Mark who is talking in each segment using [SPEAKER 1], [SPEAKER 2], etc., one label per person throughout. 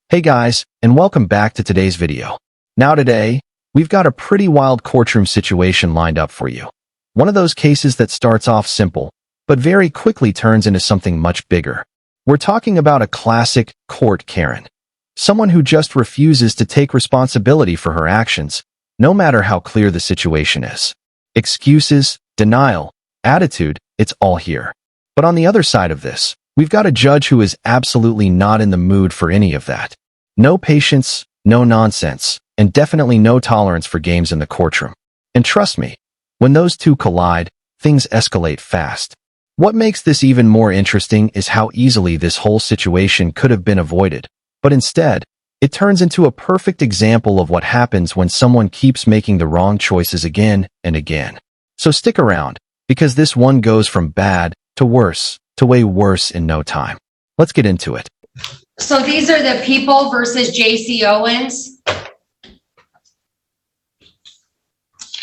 [SPEAKER 1] Hey guys, and welcome back to today's video. Now today, we've got a pretty wild courtroom situation lined up for you. One of those cases that starts off simple, but very quickly turns into something much bigger. We're talking about a classic court Karen. Someone who just refuses to take responsibility for her actions, no matter how clear the situation is. Excuses, denial, attitude, it's all here. But on the other side of this, we've got a judge who is absolutely not in the mood for any of that. No patience, no nonsense, and definitely no tolerance for games in the courtroom. And trust me, when those two collide, things escalate fast. What makes this even more interesting is how easily this whole situation could have been avoided. But instead, it turns into a perfect example of what happens when someone keeps making the wrong choices again and again. So stick around, because this one goes from bad to worse, to way worse in no time. Let's get into it.
[SPEAKER 2] So these are the people versus J.C. Owens.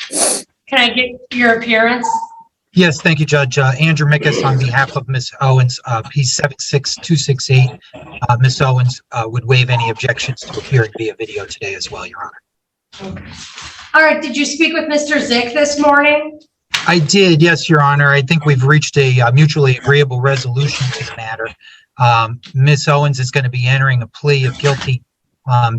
[SPEAKER 2] Can I get your appearance?
[SPEAKER 3] Yes, thank you, Judge. Andrew Mickus on behalf of Ms. Owens. He's 76268. Ms. Owens would waive any objections to appearing via video today as well, Your Honor.
[SPEAKER 2] Okay. All right. Did you speak with Mr. Zick this morning?
[SPEAKER 3] I did, yes, Your Honor. I think we've reached a mutually agreeable resolution to the matter. Ms. Owens is going to be entering a plea of guilty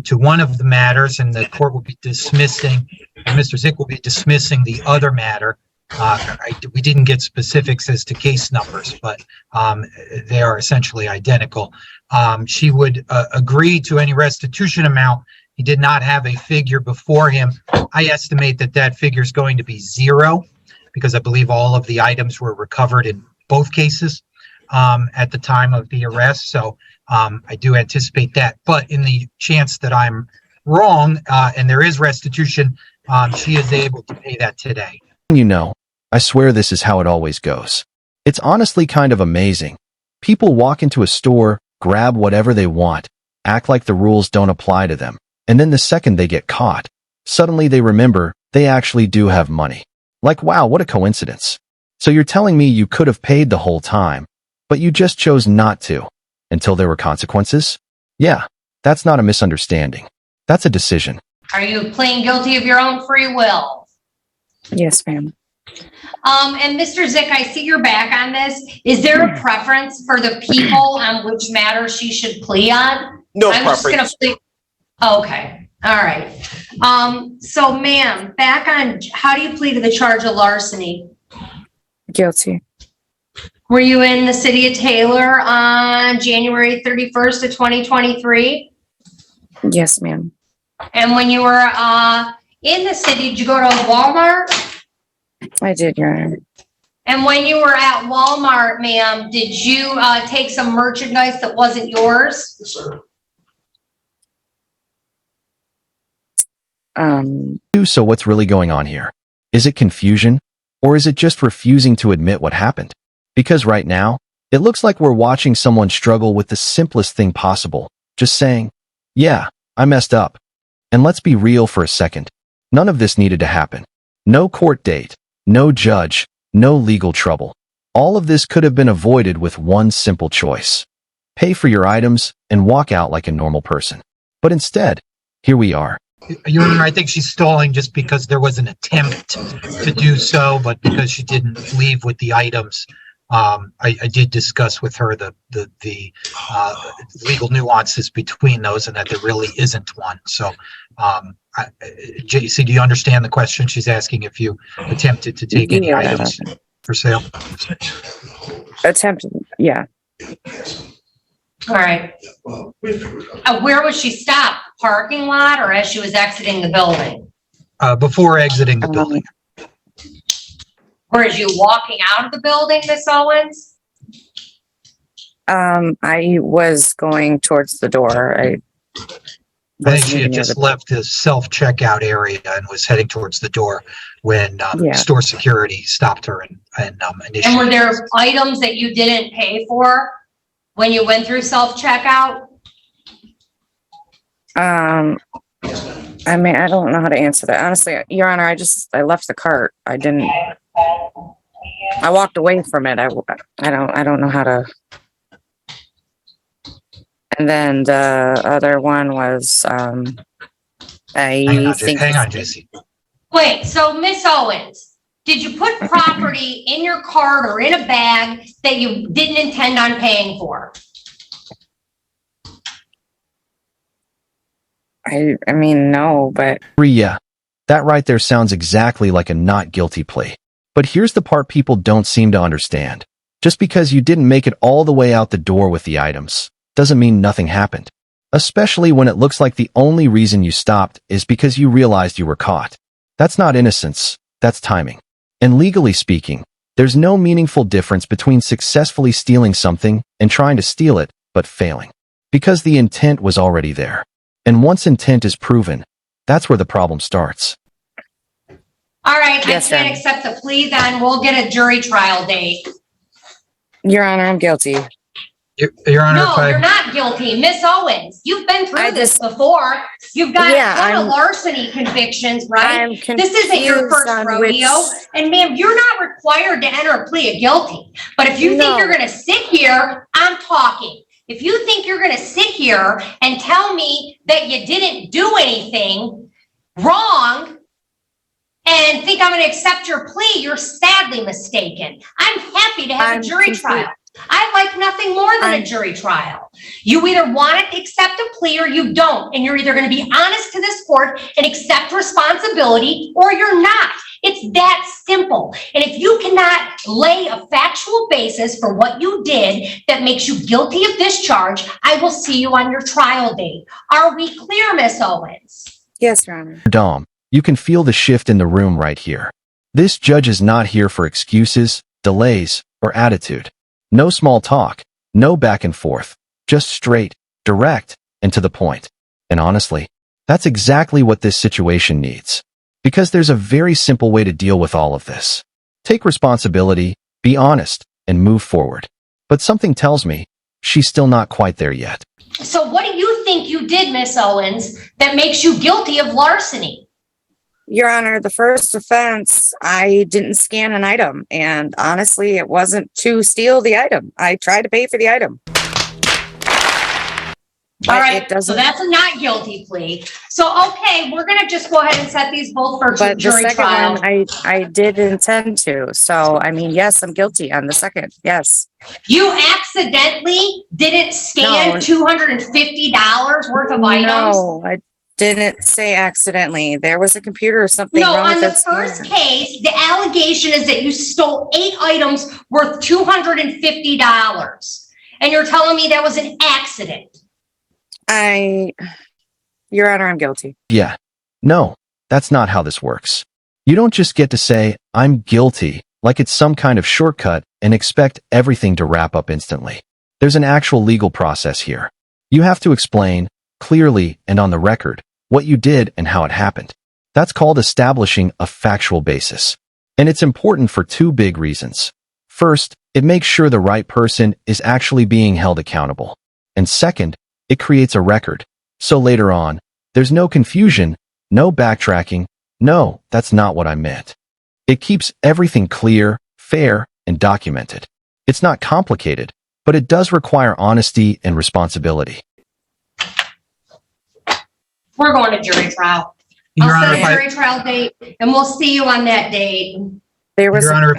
[SPEAKER 3] to one of the matters, and the court will be dismissing, and Mr. Zick will be dismissing the other matter. We didn't get specifics as to case numbers, but they are essentially identical. She would agree to any restitution amount. He did not have a figure before him. I estimate that that figure is going to be zero, because I believe all of the items were recovered in both cases at the time of the arrest. So I do anticipate that. But in the chance that I'm wrong and there is restitution, she is able to pay that today.
[SPEAKER 1] You know, I swear this is how it always goes. It's honestly kind of amazing. People walk into a store, grab whatever they want, act like the rules don't apply to them, and then the second they get caught, suddenly they remember they actually do have money. Like, wow, what a coincidence. So you're telling me you could have paid the whole time, but you just chose not to, until there were consequences? Yeah, that's not a misunderstanding. That's a decision.
[SPEAKER 2] Are you pleading guilty of your own free will?
[SPEAKER 4] Yes, ma'am.
[SPEAKER 2] And Mr. Zick, I see you're back on this. Is there a preference for the people on which matter she should plea on?
[SPEAKER 5] No
[SPEAKER 2] I'm
[SPEAKER 5] preference.
[SPEAKER 2] just gonna plead. Okay. All right. So ma'am, back on, how do you plead to the charge of larceny?
[SPEAKER 4] Guilty.
[SPEAKER 2] Were you in the city of Taylor on January 31st of 2023?
[SPEAKER 4] Yes, ma'am.
[SPEAKER 2] And when you were in the city, did you go to Walmart?
[SPEAKER 4] I did, Your Honor.
[SPEAKER 2] And when you were at Walmart, ma'am, did you take some merchandise that wasn't yours?
[SPEAKER 5] Yes, sir.
[SPEAKER 1] So what's really going on here? Is it confusion? Or is it just refusing to admit what happened? Because right now, it looks like we're watching someone struggle with the simplest thing possible. Just saying, yeah, I messed up. And let's be real for a second. None of this needed to happen. No court date, no judge, no legal trouble. All of this could have been avoided with one simple choice. Pay for your items and walk out like a normal person. But instead, here we are.
[SPEAKER 3] Your Honor, I think she's stalling just because there was an attempt to do so, but because she didn't leave with the items. I did discuss with her the legal nuances between those, and that there really isn't one. So, JC, do you understand the question? She's asking if you attempted to take any items for sale.
[SPEAKER 4] Attempted, yeah.
[SPEAKER 2] All right. Where was she stopped? Parking lot or as she was exiting the building?
[SPEAKER 3] Before exiting the building.
[SPEAKER 2] Or as you walking out of the building, Miss Owens?
[SPEAKER 4] I was going towards the door.
[SPEAKER 3] I think she had just left the self-checkout area and was heading towards the door when store security stopped her and initiated.
[SPEAKER 2] And were there items that you didn't pay for when you went through self-checkout?
[SPEAKER 4] I mean, I don't know how to answer that. Honestly, Your Honor, I left the cart. I walked away from it. I don't know how to And then the other one was, I think.
[SPEAKER 3] Hang on, Jesse.
[SPEAKER 2] Wait, so Miss Owens, did you put property in your cart or in a bag that you didn't intend on paying for?
[SPEAKER 4] I mean, no, but
[SPEAKER 1] Yeah, that right there sounds exactly like a not guilty plea. But here's the part people don't seem to understand. Just because you didn't make it all the way out the door with the items doesn't mean nothing happened. Especially when it looks like the only reason you stopped is because you realized you were caught. That's not innocence, that's timing. And legally speaking, there's no meaningful difference between successfully stealing something and trying to steal it, but failing. Because the intent was already there. And once intent is proven, that's where the problem starts.
[SPEAKER 2] All right,
[SPEAKER 4] Yes,
[SPEAKER 2] I can't
[SPEAKER 4] ma'am.
[SPEAKER 2] accept the plea, then we'll get a jury trial date.
[SPEAKER 4] Your Honor, I'm guilty.
[SPEAKER 3] Your Honor, if
[SPEAKER 2] No,
[SPEAKER 3] I-
[SPEAKER 2] you're not guilty. Miss Owens, you've been through
[SPEAKER 4] I
[SPEAKER 2] this
[SPEAKER 4] just-
[SPEAKER 2] before. You've got
[SPEAKER 4] Yeah,
[SPEAKER 2] a ton of
[SPEAKER 4] I'm-
[SPEAKER 2] larceny convictions, right?
[SPEAKER 4] I'm
[SPEAKER 2] This isn't your
[SPEAKER 4] confused
[SPEAKER 2] first
[SPEAKER 4] on
[SPEAKER 2] rodeo.
[SPEAKER 4] which-
[SPEAKER 2] And ma'am, you're not required to enter a plea of guilty. But if you think
[SPEAKER 4] No.
[SPEAKER 2] you're gonna sit here, I'm talking. If you think you're gonna sit here and tell me that you didn't do anything wrong and think I'm gonna accept your plea, you're sadly mistaken. I'm happy to have
[SPEAKER 4] I'm
[SPEAKER 2] a jury
[SPEAKER 4] confused.
[SPEAKER 2] trial. I like nothing more than a jury trial. You either want to accept a plea or you don't, and you're either going to be honest to this court and accept responsibility or you're not. It's that simple. And if you cannot lay a factual basis for what you did that makes you guilty of this charge, I will see you on your trial date. Are we clear, Miss Owens?
[SPEAKER 4] Yes, Your Honor.
[SPEAKER 1] Dom, you can feel the shift in the room right here. This judge is not here for excuses, delays, or attitude. No small talk, no back and forth, just straight, direct, and to the point. And honestly, that's exactly what this situation needs. Because there's a very simple way to deal with all of this. Take responsibility, be honest, and move forward. But something tells me she's still not quite there yet.
[SPEAKER 2] So what do you think you did, Miss Owens, that makes you guilty of larceny?
[SPEAKER 4] Your Honor, the first offense, I didn't scan an item, and honestly, it wasn't to steal the item. I tried to pay for the item.
[SPEAKER 2] All
[SPEAKER 4] But
[SPEAKER 2] right,
[SPEAKER 4] it doesn't.
[SPEAKER 2] so that's a not guilty plea. So, okay, we're gonna just go ahead and set these both for
[SPEAKER 4] But the
[SPEAKER 2] jury
[SPEAKER 4] second
[SPEAKER 2] trial.
[SPEAKER 4] one, I did intend to. So, I mean, yes, I'm guilty on the second. Yes.
[SPEAKER 2] You accidentally didn't scan
[SPEAKER 4] No.
[SPEAKER 2] $250 worth of items?
[SPEAKER 4] No, I didn't say accidentally. There was a computer or something
[SPEAKER 2] No,
[SPEAKER 4] wrong
[SPEAKER 2] on
[SPEAKER 4] with
[SPEAKER 2] the
[SPEAKER 4] that
[SPEAKER 2] first
[SPEAKER 4] scanner.
[SPEAKER 2] case, the allegation is that you stole 8 items worth $250. And you're telling me that was an accident?
[SPEAKER 4] Your Honor, I'm guilty.
[SPEAKER 1] Yeah. No, that's not how this works. You don't just get to say, I'm guilty, like it's some kind of shortcut and expect everything to wrap up instantly. There's an actual legal process here. You have to explain, clearly and on the record, what you did and how it happened. That's called establishing a factual basis. And it's important for 2 big reasons. First, it makes sure the right person is actually being held accountable. And second, it creates a record. So later on, there's no confusion, no backtracking. No, that's not what I meant. It keeps everything clear, fair, and documented. It's not complicated, but it does require honesty and responsibility.
[SPEAKER 2] We're going to jury trial.
[SPEAKER 3] Your
[SPEAKER 2] I'll
[SPEAKER 3] Honor,
[SPEAKER 2] set a jury trial date and we'll see you on that date.
[SPEAKER 4] There was
[SPEAKER 3] Your Honor,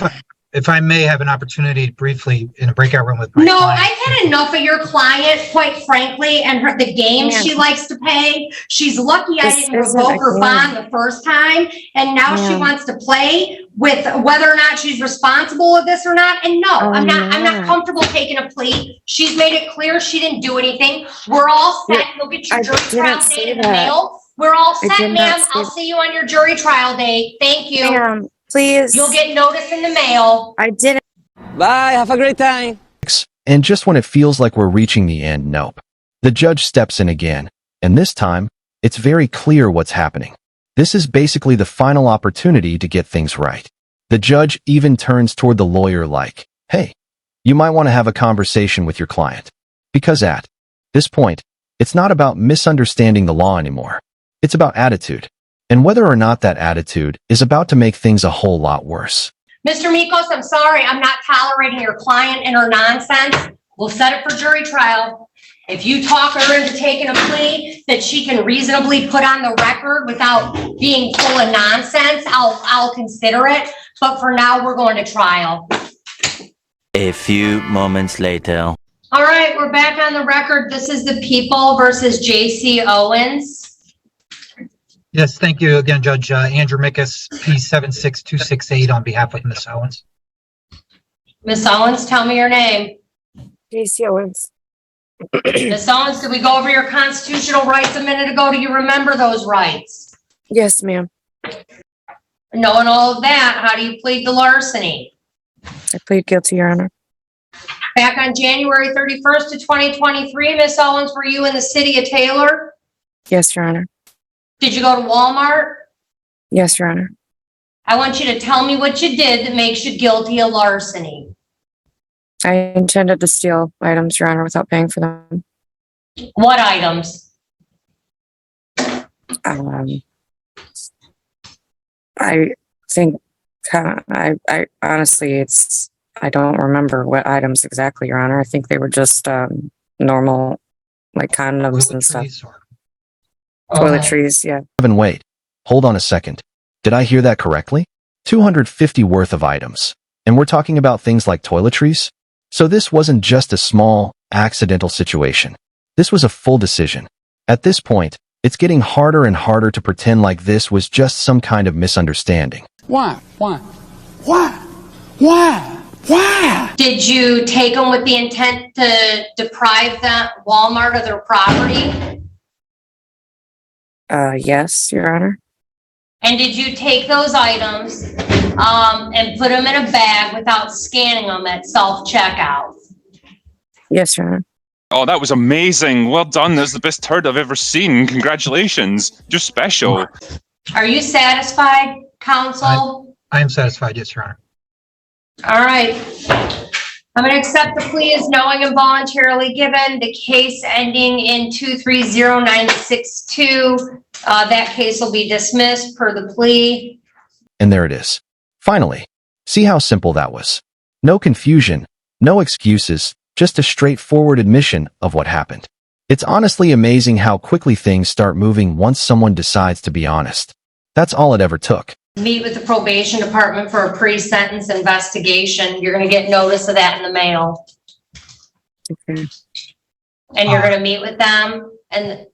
[SPEAKER 3] if I may have an opportunity briefly in a breakout room with my
[SPEAKER 2] No,
[SPEAKER 3] client.
[SPEAKER 2] I've had enough of your client, quite frankly, and the games she likes to play. She's lucky I
[SPEAKER 4] This
[SPEAKER 2] didn't
[SPEAKER 4] isn't
[SPEAKER 2] revoke
[SPEAKER 4] a
[SPEAKER 2] her
[SPEAKER 4] game.
[SPEAKER 2] bond the first time, and now she
[SPEAKER 4] Yeah.
[SPEAKER 2] wants to play with whether or not she's responsible of this or not. And no,
[SPEAKER 4] Oh,
[SPEAKER 2] I'm not
[SPEAKER 4] yeah.
[SPEAKER 2] comfortable taking a plea. She's made it clear she didn't do anything. We're all set.
[SPEAKER 4] Yeah,
[SPEAKER 2] You'll get your
[SPEAKER 4] I
[SPEAKER 2] jury
[SPEAKER 4] didn't
[SPEAKER 2] trial
[SPEAKER 4] say
[SPEAKER 2] date in the
[SPEAKER 4] that.
[SPEAKER 2] mail. We're all
[SPEAKER 4] I
[SPEAKER 2] set,
[SPEAKER 4] did not
[SPEAKER 2] ma'am.
[SPEAKER 4] say
[SPEAKER 2] I'll
[SPEAKER 4] that.
[SPEAKER 2] see you on your jury trial date. Thank you.
[SPEAKER 4] Ma'am, please.
[SPEAKER 2] You'll get notice in the mail.
[SPEAKER 4] I didn't.
[SPEAKER 5] Bye, have a great time.
[SPEAKER 1] And just when it feels like we're reaching the end, nope. The judge steps in again, and this time, it's very clear what's happening. This is basically the final opportunity to get things right. The judge even turns toward the lawyer like, hey, you might want to have a conversation with your client. Because at this point, it's not about misunderstanding the law anymore. It's about attitude. And whether or not that attitude is about to make things a whole lot worse.
[SPEAKER 2] Mr. Mikos, I'm sorry, I'm not tolerating your client and her nonsense. We'll set it for jury trial. If you talk her into taking a plea that she can reasonably put on the record without being full of nonsense, I'll consider it. But for now, we're going to trial.
[SPEAKER 6] A few moments later.
[SPEAKER 2] All right, we're back on the record. This is the People versus J.C. Owens.
[SPEAKER 3] Yes, thank you again, Judge Andrew Mickus, P76268 on behalf of Ms. Owens.
[SPEAKER 2] Miss Owens, tell me your name.
[SPEAKER 4] J.C. Owens.
[SPEAKER 2] Miss Owens, did we go over your constitutional rights a minute ago? Do you remember those rights?
[SPEAKER 4] Yes, ma'am.
[SPEAKER 2] Knowing all of that, how do you plead the larceny?
[SPEAKER 4] I plead guilty, Your Honor.
[SPEAKER 2] Back on January 31st of 2023, Miss Owens, were you in the city of Taylor?
[SPEAKER 4] Yes, Your Honor.
[SPEAKER 2] Did you go to Walmart?
[SPEAKER 4] Yes, Your Honor.
[SPEAKER 2] I want you to tell me what you did that makes you guilty of larceny.
[SPEAKER 4] I intended to steal items, Your Honor, without paying for them.
[SPEAKER 2] What items?
[SPEAKER 4] I think, I honestly, I don't remember what items exactly, Your Honor. I think they were just normal, like condoms and stuff. Toiletries, yeah.
[SPEAKER 1] Evan, wait. Hold on a second. Did I hear that correctly? 250 worth of items. And we're talking about things like toiletries? So this wasn't just a small, accidental situation. This was a full decision. At this point, it's getting harder and harder to pretend like this was just some kind of misunderstanding.
[SPEAKER 5] Why?
[SPEAKER 2] Did you take them with the intent to deprive that Walmart of their property?
[SPEAKER 4] Yes, Your Honor.
[SPEAKER 2] And did you take those items and put them in a bag without scanning them at self-checkout?
[SPEAKER 4] Yes, Your Honor.
[SPEAKER 7] Oh, that was amazing. Well done. That's the best turd I've ever seen. Congratulations. You're special.
[SPEAKER 2] Are you satisfied, counsel?
[SPEAKER 3] I am satisfied, yes, Your Honor.
[SPEAKER 2] All right. I'm going to accept the plea as knowing and voluntarily given. The case ending in 230962. That case will be dismissed per the plea.
[SPEAKER 1] And there it is. Finally, see how simple that was. No confusion, no excuses, just a straightforward admission of what happened. It's honestly amazing how quickly things start moving once someone decides to be honest. That's all it ever took.
[SPEAKER 2] Meet with the probation department for a pre-sentence investigation. You're going to get notice of that in the mail.
[SPEAKER 4] Okay.
[SPEAKER 2] And you're going to meet with them. And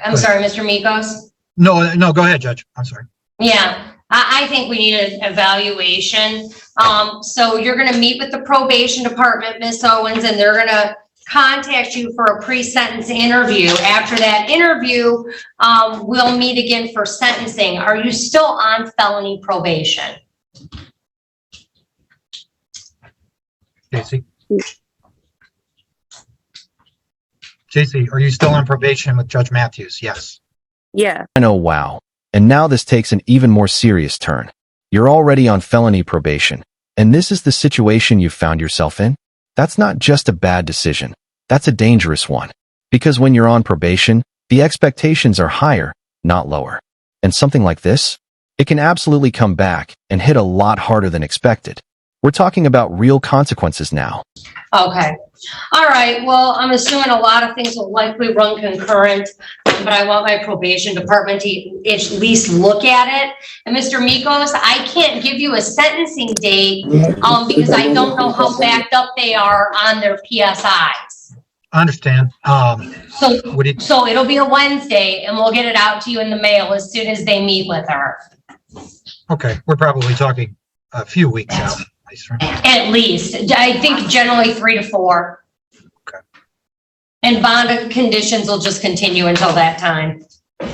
[SPEAKER 2] I'm sorry, Mr. Mikos.
[SPEAKER 3] No, go ahead, Judge. I'm sorry.
[SPEAKER 2] Yeah, I think we need an evaluation. So you're going to meet with the probation department, Miss Owens, and they're going to contact you for a pre-sentence interview. After that interview, we'll meet again for sentencing. Are you still on felony probation?
[SPEAKER 3] JC, are you still on probation with Judge Matthews? Yes.
[SPEAKER 4] Yeah.
[SPEAKER 1] I know, wow. And now this takes an even more serious turn. You're already on felony probation, and this is the situation you've found yourself in? That's not just a bad decision. That's a dangerous one. Because when you're on probation, the expectations are higher, not lower. And something like this? It can absolutely come back and hit a lot harder than expected. We're talking about real consequences now.
[SPEAKER 2] Okay. All right. Well, I'm assuming a lot of things will likely run concurrent, but I want my probation department to at least look at it. And Mr. Mikos, I can't give you a sentencing date because I don't know how backed up they are on their PSIs.
[SPEAKER 3] I understand.
[SPEAKER 2] So it'll be a Wednesday, and we'll get it out to you in the mail as soon as they meet with her.
[SPEAKER 3] Okay, we're probably talking a few weeks out.
[SPEAKER 2] At least, I think generally 3 to 4.
[SPEAKER 3] Okay.
[SPEAKER 2] And bond conditions will just continue until that time.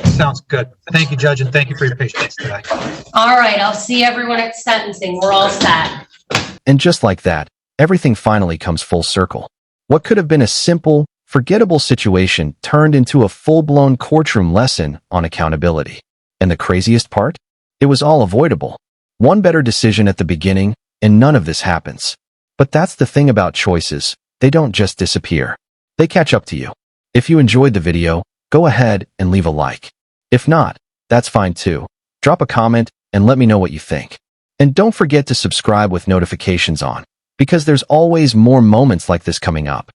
[SPEAKER 3] Sounds good. Thank you, Judge, and thank you for your patience today.
[SPEAKER 2] All right, I'll see everyone at sentencing. We're all set.
[SPEAKER 1] And just like that, everything finally comes full circle. What could have been a simple, forgettable situation turned into a full-blown courtroom lesson on accountability. And the craziest part? It was all avoidable. One better decision at the beginning, and none of this happens. But that's the thing about choices. They don't just disappear. They catch up to you. If you enjoyed the video, go ahead and leave a like. If not, that's fine too. Drop a comment and let me know what you think. And don't forget to subscribe with notifications on, because there's always more moments like this coming up.